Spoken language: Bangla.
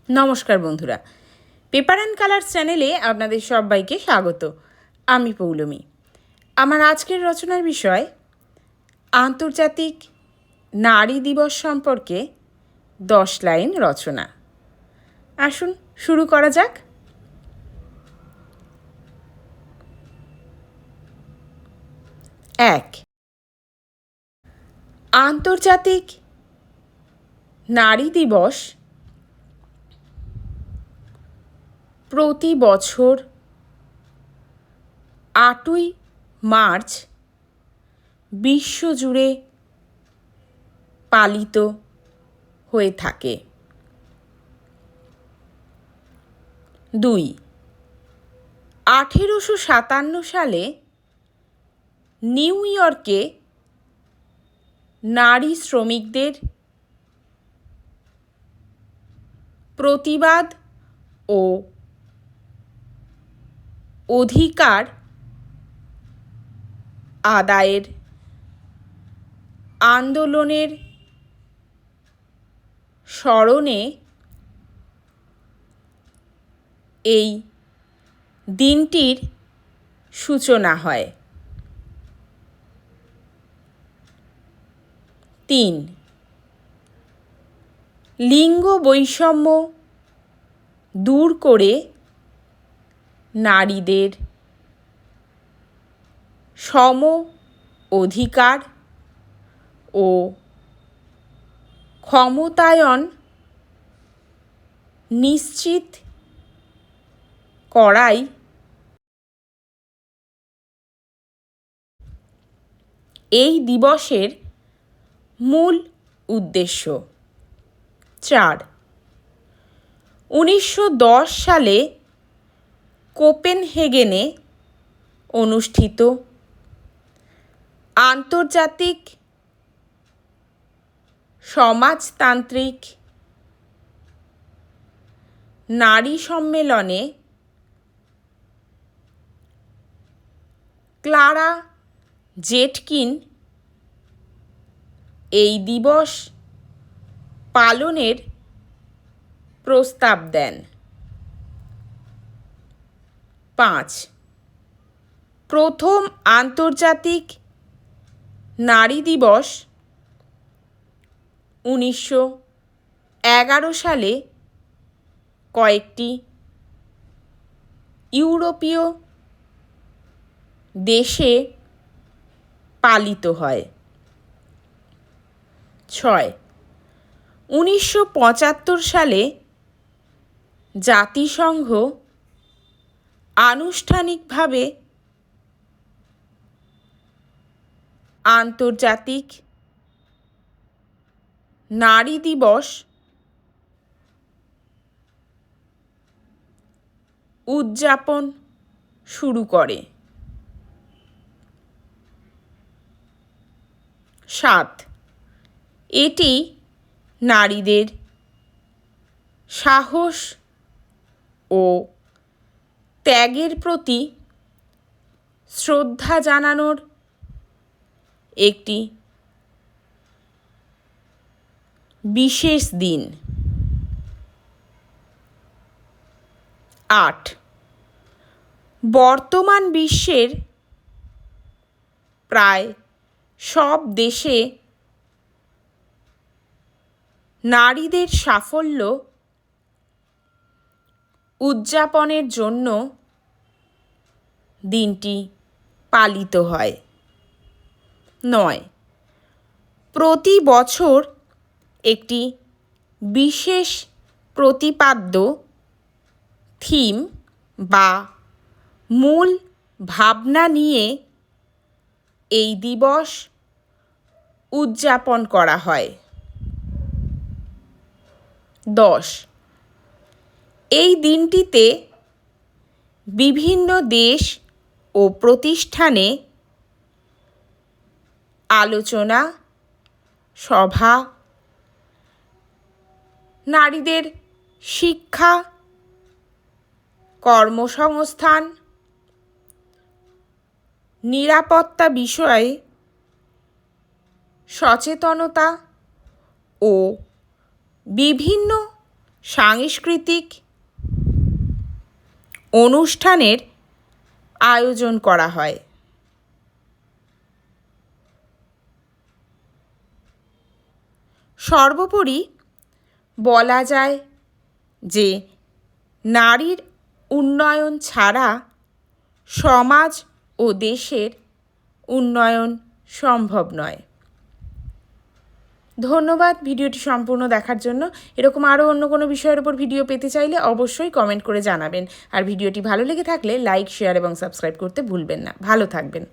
নমস্কার বন্ধুরা, পেপার অ্যান্ড কালার্স চ্যানেলে আপনাদের সবাইকে স্বাগত। আমি পৌলমী। আমার আজকের রচনার বিষয় আন্তর্জাতিক নারী দিবস সম্পর্কে 10 লাইন রচনা। আসুন শুরু করা যাক। 1. আন্তর্জাতিক নারী দিবস প্রতি বছর 8ই মার্চ বিশ্বজুড়ে পালিত হয়ে থাকে। 2. 1857 সালে নিউ ইয়র্কে নারী শ্রমিকদের প্রতিবাদ ও অধিকার আদায়ের আন্দোলনের স্মরণে এই দিনটির সূচনা হয়। 3. লিঙ্গ বৈষম্য দূর করে নারীদের সম অধিকার ও ক্ষমতায়ন নিশ্চিত করাই এই দিবসের মূল উদ্দেশ্য। 4. 1910 সালে কোপেনহেগেনে অনুষ্ঠিত আন্তর্জাতিক সমাজতান্ত্রিক নারী সম্মেলনে ক্লারা জেটকিন এই দিবস পালনের প্রস্তাব দেন। 5. প্রথম আন্তর্জাতিক নারী দিবস 1911 সালে কয়েকটি ইউরোপীয় দেশে পালিত হয়। 6. 1975 সালে জাতিসংঘ আনুষ্ঠানিকভাবে আন্তর্জাতিক নারী দিবস উদযাপন শুরু করে। 7. এটি নারীদের সাহস ও ত্যাগের প্রতি শ্রদ্ধা জানানোর একটি বিশেষ দিন। 8. বর্তমান বিশ্বের প্রায় সব দেশে নারীদের সাফল্য উদযাপনের জন্য দিনটি পালিত হয়। 9. প্রতি বছর একটি বিশেষ প্রতিপাদ্য থিম বা মূল ভাবনা নিয়ে এই দিবস উদযাপন করা হয়। 10. এই দিনটিতে বিভিন্ন দেশ ও প্রতিষ্ঠানে আলোচনা সভা, নারীদের শিক্ষা, কর্মসংস্থান, নিরাপত্তা বিষয়ে সচেতনতা ও বিভিন্ন সাংস্কৃতিক অনুষ্ঠানের আয়োজন করা হয়। সর্বোপরি বলা যায় যে নারীর উন্নয়ন ছাড়া সমাজ ও দেশের উন্নয়ন সম্ভব নয়। ধন্যবাদ ভিডিওটি সম্পূর্ণ দেখার জন্য। এরকম আরও অন্য কোনো বিষয়ের উপর ভিডিও পেতে চাইলে অবশ্যই কমেন্ট করে জানাবেন। আর ভিডিওটি ভালো লেগে থাকলে লাইক, শেয়ার এবং সাবস্ক্রাইব করতে ভুলবেন না। ভালো থাকবেন।